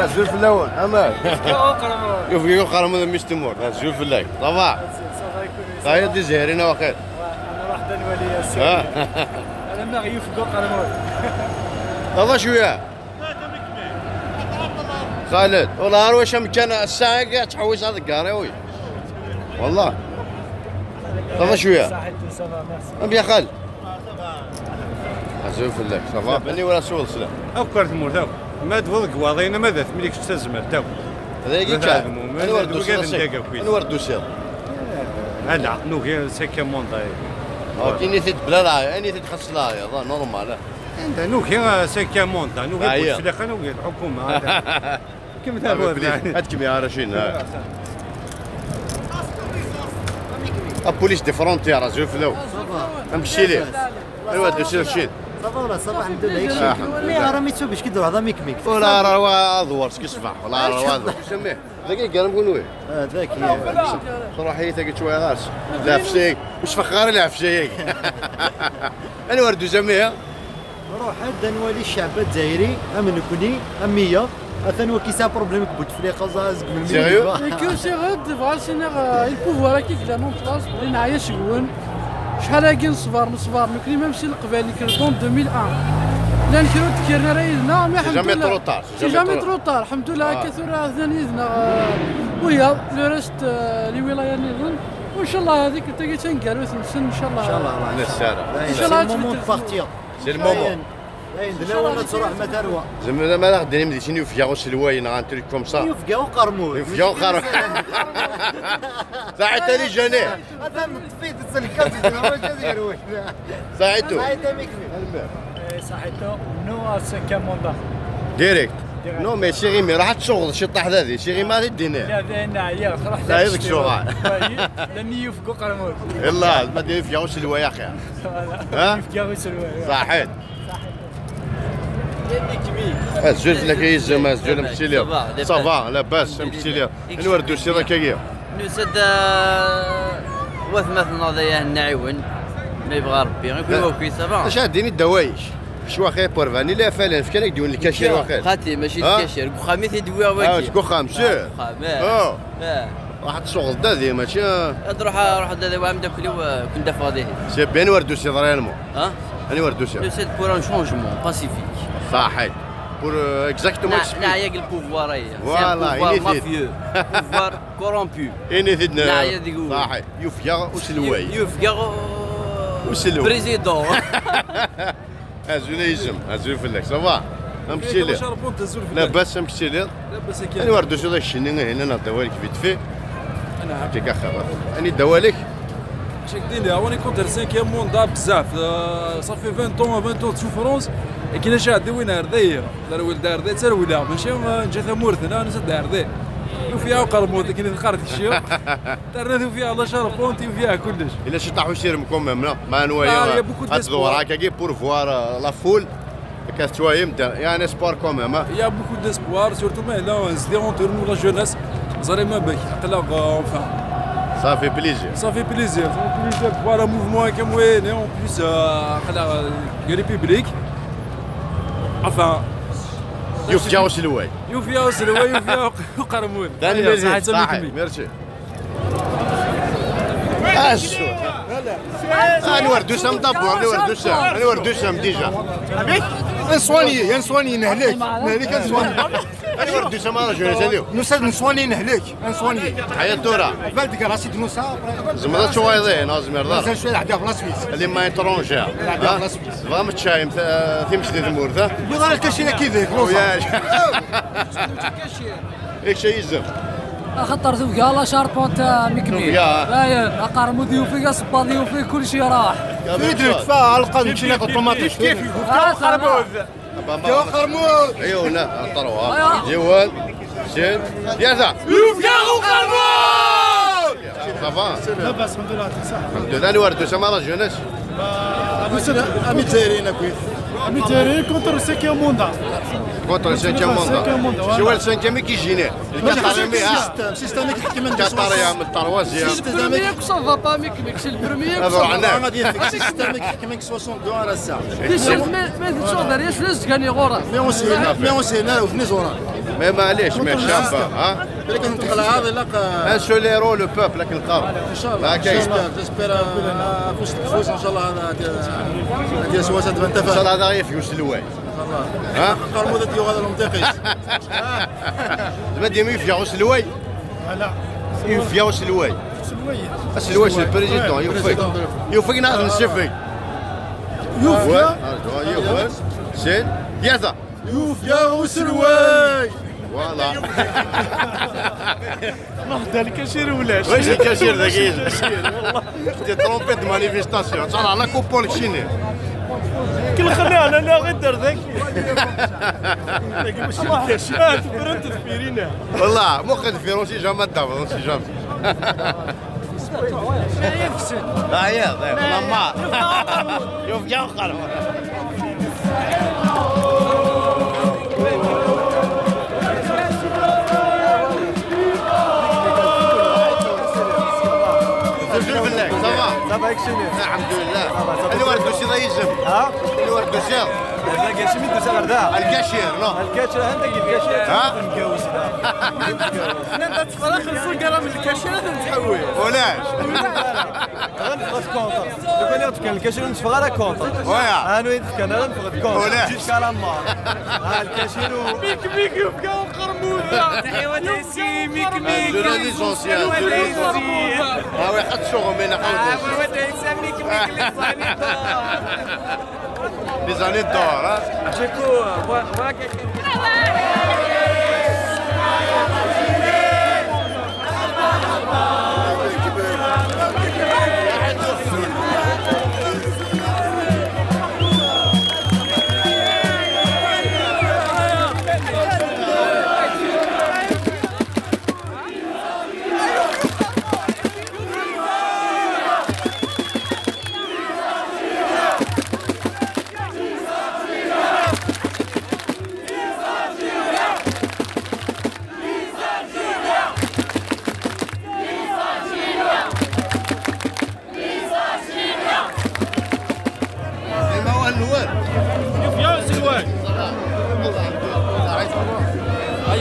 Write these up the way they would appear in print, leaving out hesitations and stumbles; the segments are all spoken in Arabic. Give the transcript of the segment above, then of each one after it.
زول في اللون امال يوفيو قرمود مش تمور زول في الليل صافا صافا دي زهرينا وقيل انا واحد الولي السي انا ما يوفقوا قرمود صافا شويه خالد والله واش كان الساعه قاعد تحوس هذا الكاري وي والله صافا شويه صافا ميرسي يا خالد زول في الليل صافا بني ولا سول سلام افكار تمور تاو ما تفضل قواضينا ماذا مليك تستزمر تاو هذا يجي كان انا ورد دوسير هلا نو غير سكه مونطاي كي نيت بلا لا نيت تخص لا يا نورمال انت نو غير سكه مونطا نو غير في الاخر نو غير الحكومه كيف تقول هات كم يا رشين البوليس دي فرونتير زول في لو نمشي ليه ايوا دوسير شيل صافا صافا الحمد لله مي راه ميتسو باش كيدور هذا ميك ولا راه ادور كيصبح ولا راه ادور سميه ذاك قال نقول ويه ذاك صراحه هي تاكل شويه راس لا فشيك واش فخار لا فشيك انا ورد سميه روح هذا نولي الشعب الجزائري امن كوني اميه اثنو كيسا بروبليم كبوت فليقه زاز من سيريو كو سي غود فال سينيغ البوفوار كي كلا نون بلاص بغي نعيا شكون شحال هاكي نصبر مكري ما نمشي للقبالي كرتون 2001 لا نكرو تكيرنا رايدنا مي الحمد لله سي جامي ترو طار الحمد لله كثر ثانيتنا ويا لو ريست لي ولايه نظن وان شاء الله هذيك تاكي تنقالو تنسن ان شاء الله ان شاء الله نسارة ان شاء الله المومون بارتير سي المومون لا ولا تروح ما تروى زعما ما غادي نمشي يوفيا سلواين غنتري كوم صا يوفقاو قرمود يوفيا قرمود ساعتها لي جاني هذا طفيت السلكات ديالو ساعتو صحيتو نو سكا موندا ديريكت نو مي شيغي مي راح تشغل شي طاح هذه شيغي ما تديني لا بينا يا صراحه لا يدك شغل لن يوفقوا قرمود يلا ما دير فيها سلوا يا اخي ها يوفقوا سلوا صحيت الزول لك يزم الزول مشي ليه صافا لاباس مشي ليه نوردو سي راكايا نسد وثمث نضيا النعيون ما يبغى ربي يقول اوكي صافا اش هاديني الدوايش شو اخي بورفاني لا فعلا فكان يديون الكاشير واخا خاتي ماشي الكاشير خامي تدوي واكي كوخام سير راح تشغل دادي ماشي روح دادي وعم داكلو كنت فاضي سي بيان وردو سي ريالمون ها اني وردو سي لو سيت بور ان شونجمون باسيفيك صحيت بور اكزاكتومون نعيا البوفوار هي فوالا اني مافيو بوفوار كورومبيو اني ثدنا نعيا ديكو صحيت يوفيا وسلواي يوفيا وسلواي بريزيدون ازول يزم ازول فلك صافا نمشي ليه لاباس نمشي ليه لاباس انا وردو سي الشنين هنا نعطيوها لك فيت في انا هكاك خبر اني دوالك شك ديني هوني كنت 5 موندا بزاف صافي 20 طون سوفرونس كاين شي عندي وين هرديه دار ولد هرديه حتى الولا ماشي جات مورثنا انا سد هرديه وفيها قرموط كاين الخرط الشيء دارنا فيها الله شرف بونتي وفيها كلش الا شي طاحوا شي رمكم منا ما نوايا تدور هكاكي بور فوار لا فول كتوايم يعني سبور كوميم يا بوكو ديسبوار سورتو ما لا زديرون تورنو لا جوناس زعما باك قلق enfin صافي بليزير صافي بليزير فوالا موفمون هكا موين اي اون بليس خلا ريبوبليك enfin يوفيا سلواي يوفيا سلواي يوفيا قرمون صحيح ميرسي اشو انا وردو سام دابور انا وردو سام ديجا نسواني نهلك نسواني انا وردو سام راه جالو نسواني نهلك نسواني حيا الدورة بالك راسي دنوسا زعما شويه نازم يرضى مازال شويه لعبها بلا سويس اللي ما يترونجا لعبها بلا سويس فما تشايم تمشي للمورثه بغا الكاشيره كيفك وياك ايش شي يزم خطر توفيا لا شاربونت مكمي لا قرمود يوفيا صباط يوفي كل شيء راح يدرك فيها القلب شي ناكل طوماطيش كيف قرمود قرمود ايوا هنا الطروه جوال شد يا يوفيا قرمود صافا لاباس الحمد لله صح الحمد لله نوردو سما راه جوناس امي تايرين كويس امي تايرين كونتر سيكيا موندا كونتر سانكيام موندا شو السانكيام كيجيني الكاتاريمي سيستم كيحكي من الكاتاريا من الطروازيام البرميير صافا با ميكميك سي البرميير انا ديال السيستم كيحكي من 62 على الساعه ما تشوف داريا فلاش كان يغورا مي اون سي لا وفني زوران ما معليش ما شابه ها لكن نتقل هذا لا ان سوليرو لو بوبل لكن القاب ان شاء الله جيسبر فوز تفوز ان شاء الله هذا سواسه تبان تفاهم ان شاء الله هذا يفيوس الواي ها قرموده ديال هذا المنطقي زعما ديما يفيوس الواي لا يفيوس الواي الواي سي البريزيدون يوفي ناس نشفي يوفي زين يازا يوفيا وسلواي فوالا نهضر الكاشير ولاش واش الكاشير ذاك والله دي ترومبيت مانيفيستاسيون صار على كوبول شيني كل خليها انا غير دار ذاك ماشي الكاشير فرنت تفيرينا والله مو خد في روسي جامع دابا روسي جامع لا يا والله ما شوف جا وقال صافا يكشيني الحمد لله اللي ورد دوسي ضيجم ها اللي ورد دوسي لا كاشي من دوسي غردا الكاشير نو الكاشير عندك الكاشير ها متجوز انا تفرق الفرقه من الكاشير نتحول ولاش غنفقد كونطر لو كان كان الكاشير نتفرق على كونطر ويا انا كان غنفقد كونطر ولاش جيت كلامار ها الكاشير ميك يبقى قرموده تحية سي ميك زولا دي زونسيان ها واحد حط شغل من حوض لي زاني دور ها جيكو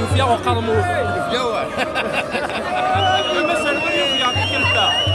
يوفيا وقرموده يوفيا المسألة وين يعطيك انت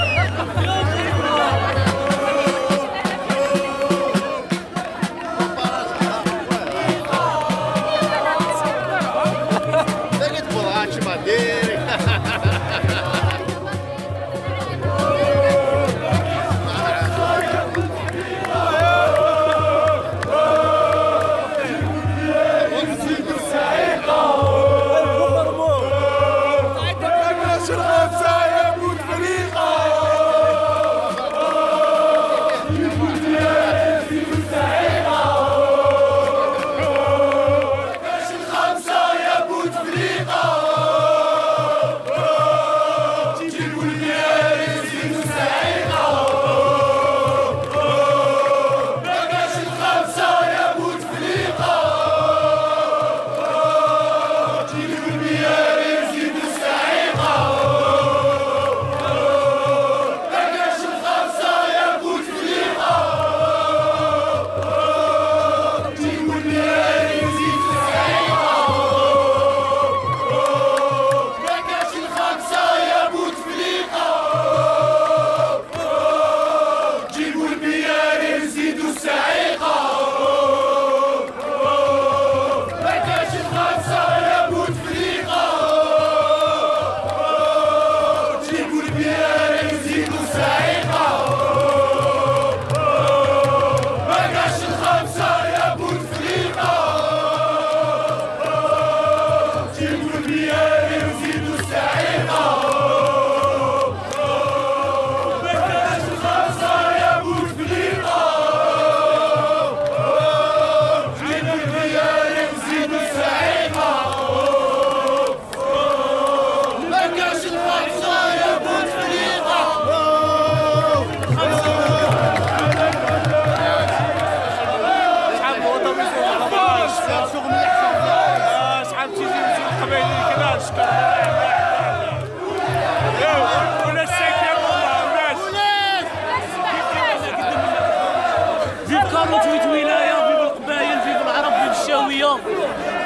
فيف 48 ولايه، فيف القبائل، فيف العرب، فيف الشاويه.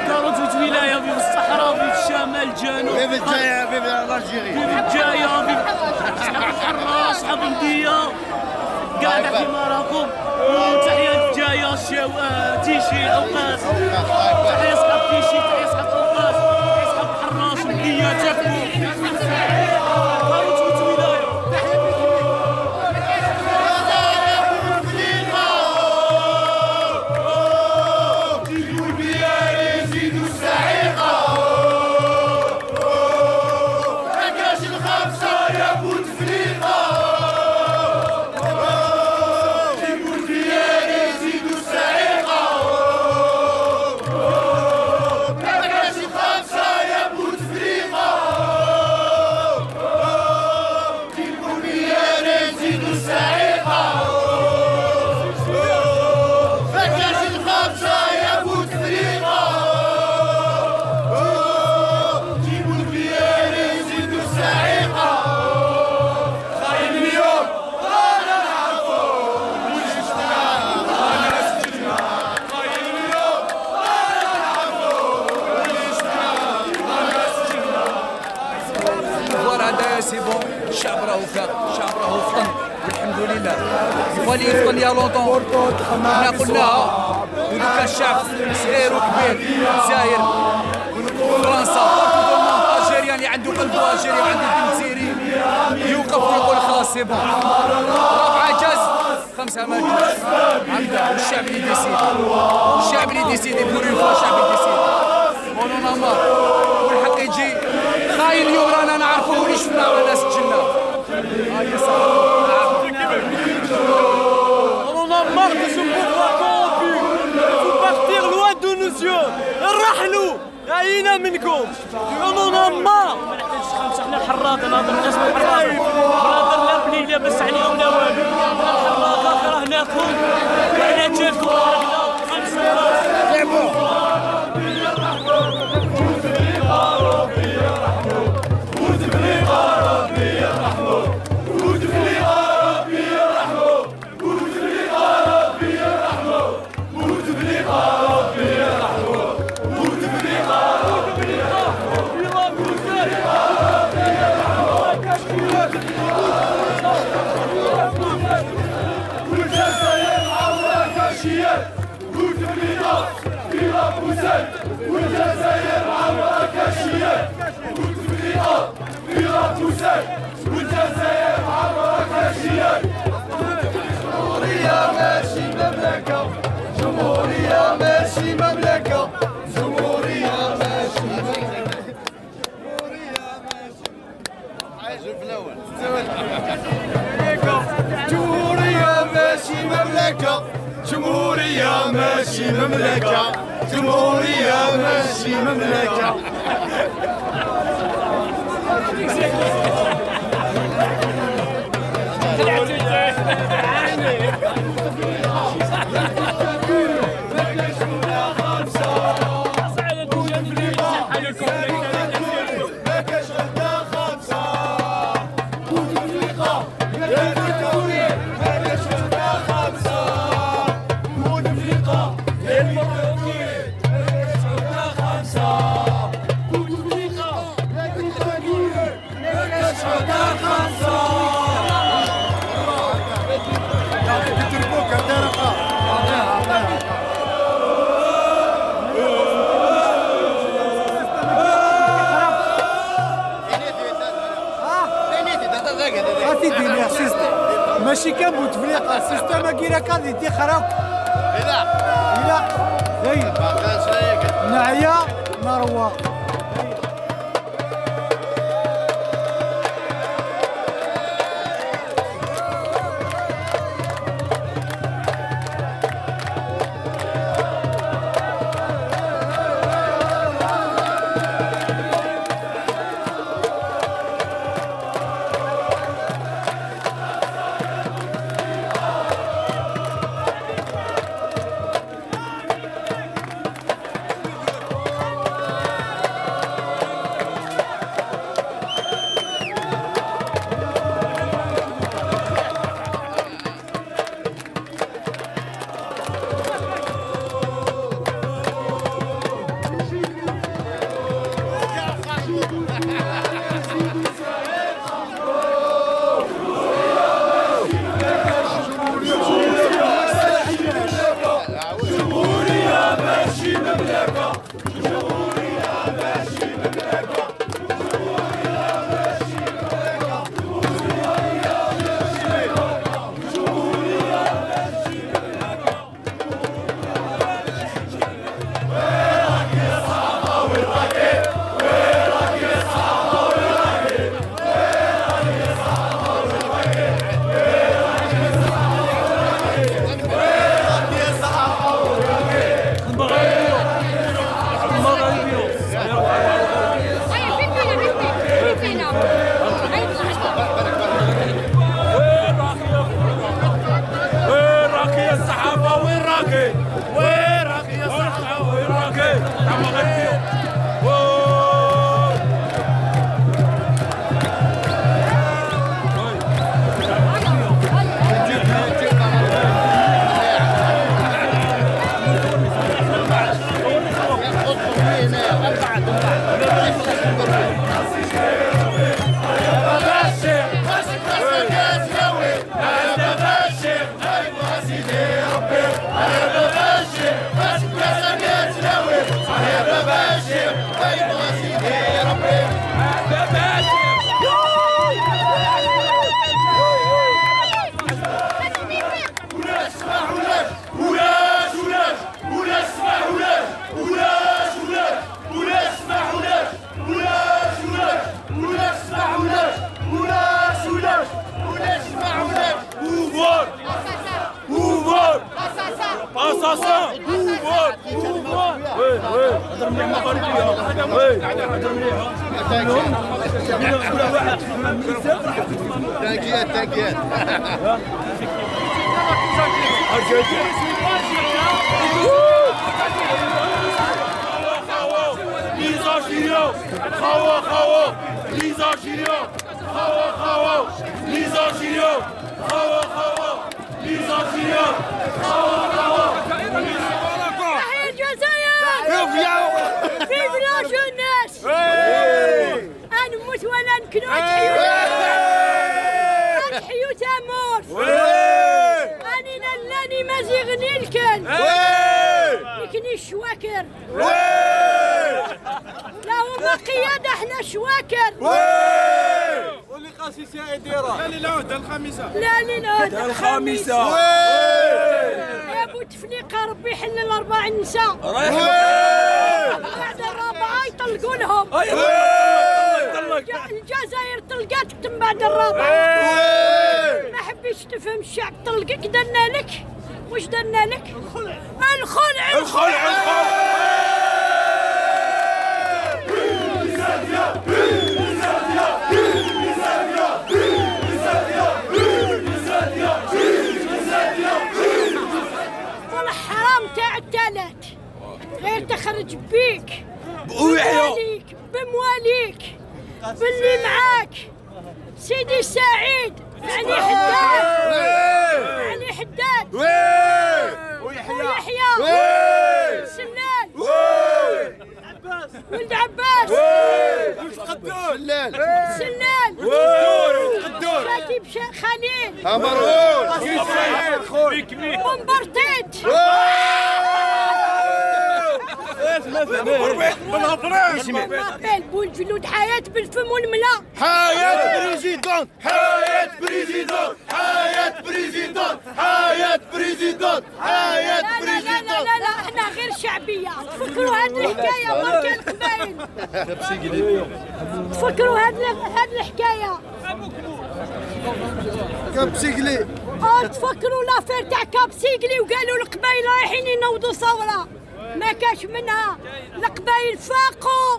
48 ولايه في الصحراء في الشمال الجنوب. فيف الجايه فيف الجيري. فيف الجايه صحاب الحراس صحاب المديه كاع كيما راكم. وتحيه الجايه تيشي اوقات. تحيه صحاب تيشي تحيه صحاب اوقات تحيه صحاب الحراس المديه تاكلوا. الشعب راهو فاق، الشعب راهو فطن والحمد لله. يفالي يفطن يا لونطون، حنا قلناها ودوكا الشعب صغير وكبير الجزائر فرنسا الجيريان اللي عنده قلبه الجيري وعنده دم جزائري يوقف ويقول خلاص سي بون. رابعه جاز 5 ما جوج هكذا. والشعب اللي ديسيدي، الشعب اللي ديسيدي بور اون فوا الشعب اللي ديسيدي. ونونا مار والحق يجي خاين. اليوم رانا نعرفوا اللي شفنا ولا سجلنا. هاي صافي. On a marre de ce pauvre corrompu. Il faut partir loin de nos yeux. رحلوا عينا منكم. On en a marre. ما نحتاجش خمسة حنا الحراق. انا هضر الناس من الحراق. برادر لا بني لاباس عليهم لا والو. الحراق كرهناكم وحنا جاتكم حرقنا. خمسة لعبوا. والجزائر عراكشية والجزائر عراكشية. جمهورية ماشي مملكة، جمهورية ماشي مملكة، جمهورية ماشي مملكة، جمهورية ماشي. عايشوا في الأول. جمهورية ماشي مملكة، جمهورية ماشي مملكة، جمهورية ماشي مملكة. ماشي كان بوتفليقه السيستم كيرا كان يدي خراق. لا نعيا نروى. الجزائر طلقتك من بعد الرابعة. ما حبيتش تفهم الشعب طلقك درنا لك. وش درنا لك؟ الخلع الخلع والحرام تاع التالات غير تخرج بيك بمواليك بمواليك باللي معاك سيدي سعيد يعني حداد يعني حداد ويحيى سلال ولد عباس سلال كاتب خليل بومبرتيت بالجلود حياة بالفم والملا حياة بريزيدون حياة بريزيدون حياة بريزيدون حياة بريزيدون حياة بريزيدون. لا احنا غير شعبية. تفكروا هذه الحكاية ما كان قبايل. تفكروا هذه الحكاية كابسيكلي. تفكروا لافير تاع كابسيكلي وقالوا القبايل رايحين ينوضوا ثورة ما كاش منها. القبايل فاقوا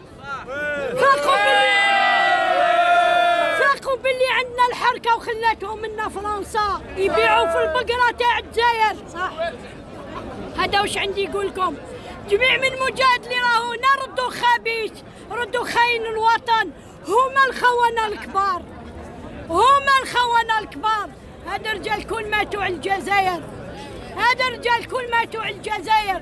باللي عندنا الحركة وخلاتهم منا فرنسا يبيعوا في البقرة تاع الجزائر. صح هذا وش عندي يقول لكم. جميع من مجاهد اللي راهونا ردوا خبيث ردوا خاين الوطن. هما الخونة الكبار هما الخونة الكبار. هذا الرجال كل ماتوا على الجزائر. هذا الرجال كل ماتوا على الجزائر.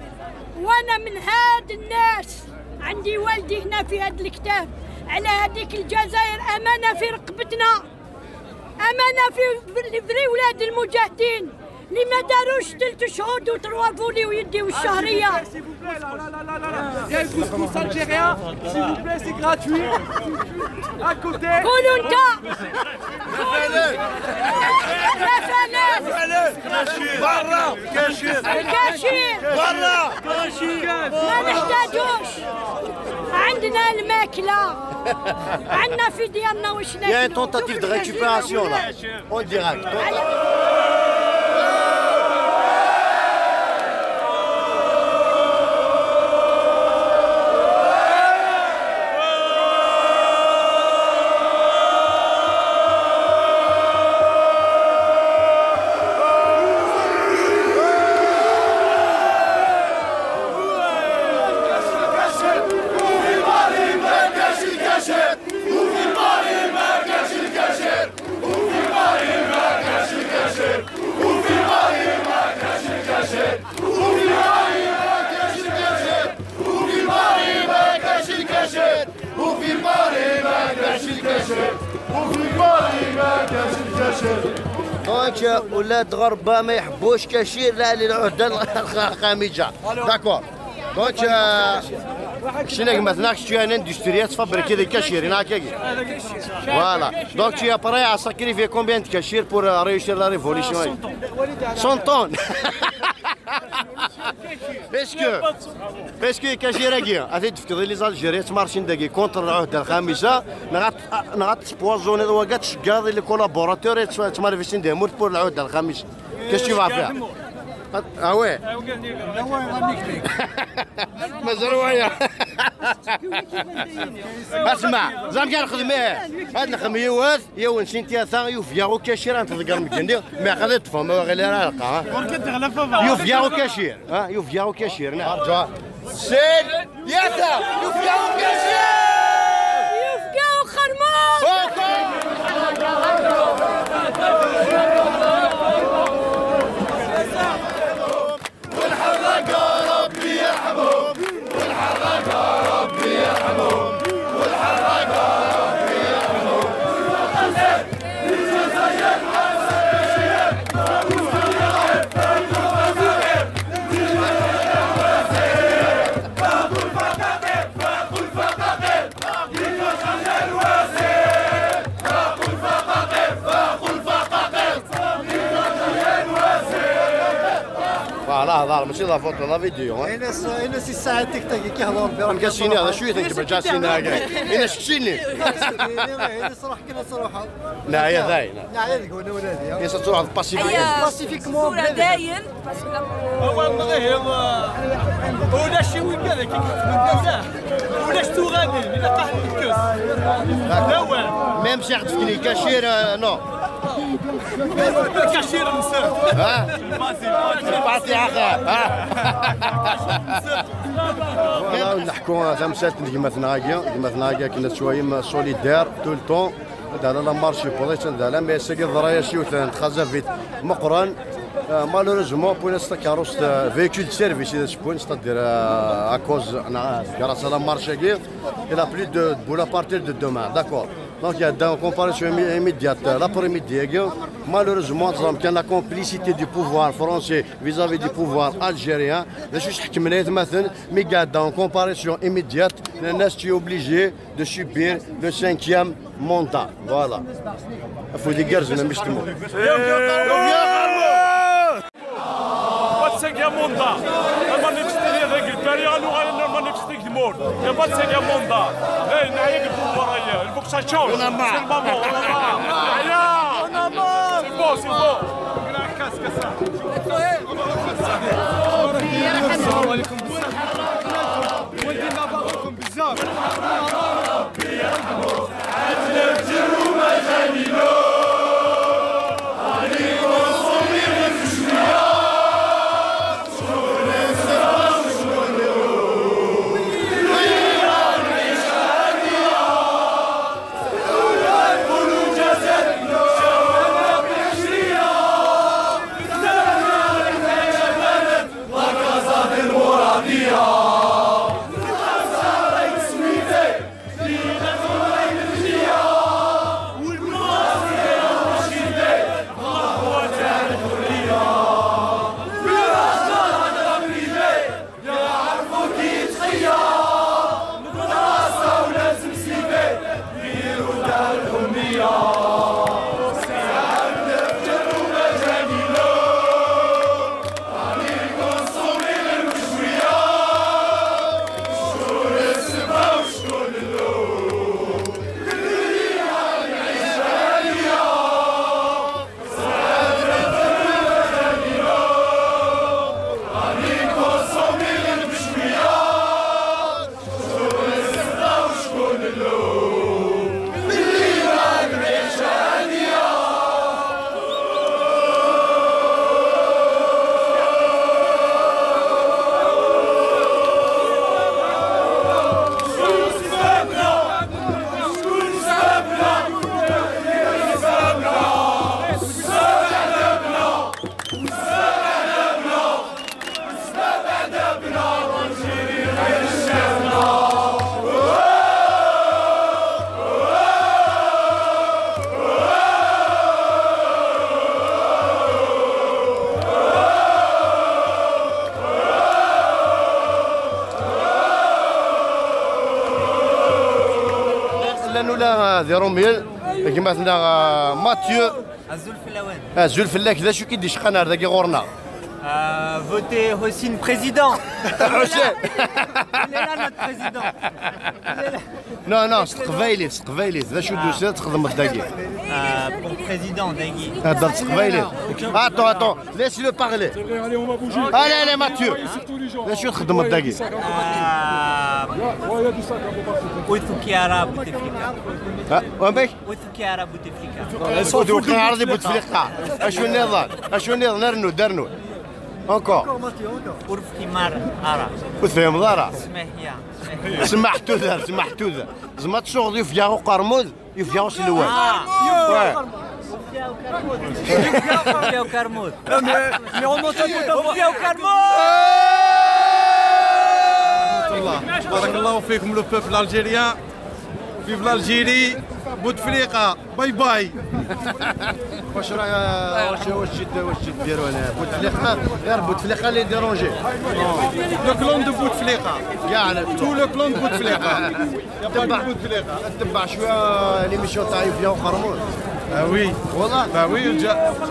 وانا من هاد الناس عندي والدي هنا في هذا الكتاب على هذيك الجزائر امانه في رقبتنا امانه في ولاد المجاهدين اللي ما داروش 3 شهود و3 فولي ويديو الشهريه. قولوا انت برا الكاشير برا ما نحتاجوش. عندنا الماكله عندنا في ديالنا واش ناكلوا. Il y a une tentative de récupération là, en direct. وفي باري ما كاش الكاشير دونك ولاد غربه ما يحبوش كاشير لا للعهده الخامجه داكور دونك شنو مثلا شتي انا اندستريات فابريكي دي كاشير هناك فوالا دونك tu es prêt à sacrifier combien de cachir pour réussir la révolution 100 tonnes باسكو كاشيراكي غادي تفكري لي زالجيريات مارشين داكي كونتر العهده الخامسه نغات تبوازوني وكاع تشكاضي لي كولابوراتور تمارفيسين دي مورت بور العهده الخامسه كاش تيفا فيها اه وي مزروعيه اسمع زعما كنخدميه هاد الخميوات يا نسيتي ثا يوفياو كاشير انت تلقى مكندي ما غادي تفهم غير راقه يوفياو كاشير ها يوفياو كاشير نعم سيد ياتا يوفياو كاشير يوفياو خرمون والحرق ربي يحبوب والحرق ربي يحبوب والحرق ربي يحبوب لا ماشي لا فوتو لا فيديو انا سي ساعه تيك تاك كيهضروا بها مكاسيني هذا شويه تنكتب جالسين هكا انا شفتيني انا صراحه كنا صراحه لا هي داين لا هذيك وانا ولادي هي تروح باسيفيكمون داين هو ولا شي وين كذا كي ولا شتو غادي الا طاح الكاس لا والو ميم شي تفكني كاشير نو كاشير نسر ها باسي اخر ها نحكوا تمثال كيما ثناقيا كنا شويه سوليدير طول طون على لا مارشي بوليس على مي سكي ضرايا شي وثان تخزفت مقرن malheureusement pour l'instant carrosse véhicule de service c'est-à-dire à cause grâce à la marche il a plus de boulot à partir de demain d'accord donc il y a une comparaison immédiate l'après-midi malheureusement كان la complicité du pouvoir français vis-à-vis du pouvoir algérien باش حكمنا مثلا مي قاعد en comparaison immédiate الناس تي obligé de subir le 5e mandat voilà faut des guerres مش تموت cinquième mandat. La manifestation avec le période où on a manifesté du monde. Il n'y a pas de cinquième mandat. Il n'y a rien de pouvoir ailleurs. Il faut que ça change. C'est le moment. On a marre. C'est bon, c'est bon. السلام عليكم ودينا باغيكم بزاف ربي يرحمو عندنا الجر ومجانينو مثلا ديروميل كيما مثلا ماتيو الزلفلاوان زلفلا كذا شو كيدير شقنا هذاك غورنا فوتي حسين بريزيدون حسين il est là notre président نو نو سقفايلي سقفايلي ذا شو دوسي تخدم الداكي pour président Dagui هذا سقفايلي اتون ليش لو بارلي allez allez Mathieu ذا شو تخدم الداكي ويثوكيارا بوتفليكا وين ويثوكيارا بوتفليكا سودوكي عرضي بوتفليقه اشو النظام اشو النظام نرنو درنو انكور ورفكيمار ارا وفهم دارا سماحيا سمحتو ذا سمحتو ذا زعما تشوغ يفياو قرمود يفياو سلوان وفياو كرمود Mais remontons وفياو كرمود بارك الله فيكم لو بوبل الجيريان فيف l'Algérie بوتفليقه باي باي واش واش ديروا هنا بوتفليقه غير بوتفليقه اللي ديرونجي لو كلون دو بوتفليقه كاع تو لو كلون دو بوتفليقه تبع شويه ليميسيون تاع يفيا وقرمون وي والله bah oui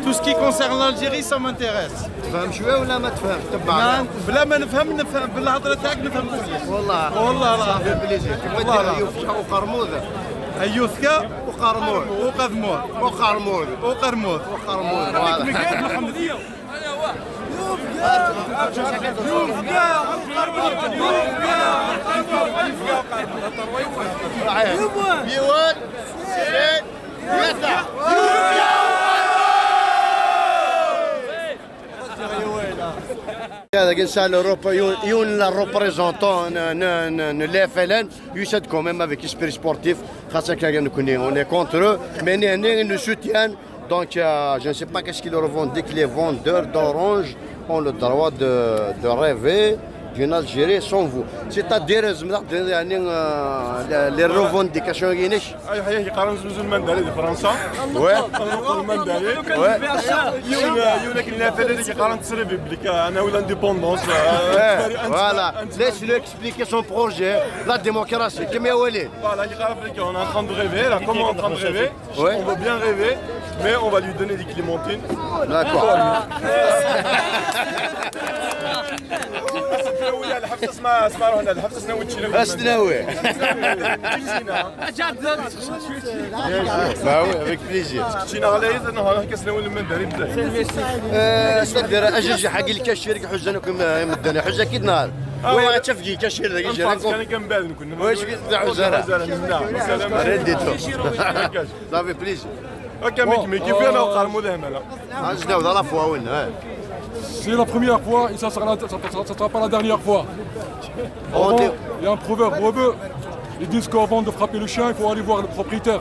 tout ce qui concerne l'Algérie ça m'intéresse تفهم شويه ولا ما تفهم تبع بلا ما نفهم بالهضره تاعك نفهم كلش والله صافي بليزير كيما دير يفيا وقرمود ايوثكا وقرمود وقذمور وقرمود وقرمود وقرمود محمديه يوان سيد يسع هذا كنسال اوروبا يون لا ريبريزونتون نو FLN يسد كوميم افيك اسبري سبورتيف خاصة كان نكوني اون اي كونتر مي نو سوتيان donc je ne sais pas qu'est-ce qu'ils revendiquent les vendeurs d'orange ont le droit de rêver d'une Algérie sans vous c'est-à-dire يعني les revendications كاينش اي قرن زوز المندري فرنسا وي المندري يقول لك لا فلان قرن تصرف بليك انا ولا انديبوندونس voilà laisse-le expliquer son projet la démocratie كما يا وليد voilà il قرن بليك on est en train de rêver là comment on est en train de rêver on veut bien rêver mais on va lui donner des clémentines d'accord الحفص اسمها روحنا الحفص سناوي اسناوي avec plaisir تشينا على يد انه هذا كسناوي المندري استدير اجي حق الكاشير حزنكم مدني حزه اكيد نهار وين تشفقي كاشير ذاك كان كنبال نكون واش تاع زرا رديتو صافي بليزير هكا ميكي كيف انا وقرمو لهنا عزنا ولا فوا وين C'est la première fois et ça sera pas la dernière fois. Il y a un proverbe rebeu. Ils disent qu'avant de frapper le chien, il faut aller voir le propriétaire.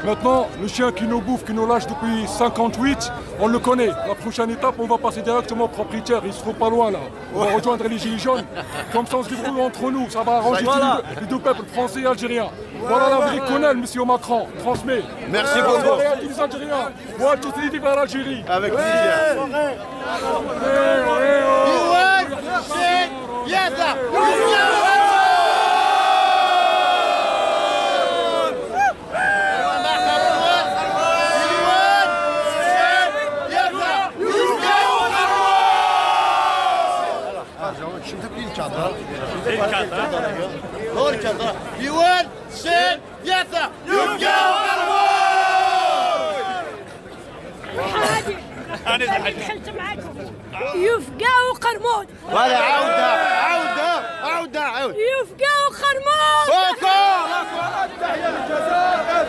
Maintenant, le chien qui nous bouffe, qui nous lâche depuis 58, on le connaît. La prochaine étape, on va passer directement au propriétaire. Ils seront pas loin là. On va rejoindre les gilets jaunes. Comme ça, on se débrouille entre nous. Ça va arranger les deux peuples, français et algériens. Voilà la vraie connaît, monsieur Macron. Transmet. Merci beaucoup. À tous les Algériens. Moi, tous les vers l'Algérie. Avec plaisir. يوان سين يثع يبقى انا دخلت معاكم يفقا وقرمود ولا عودة يفقا وقرمود تحية للجزائر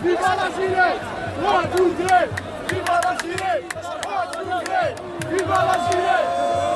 Viva l'Algérie! Viva l'Algérie! Viva l'Algérie! Viva l'Algérie!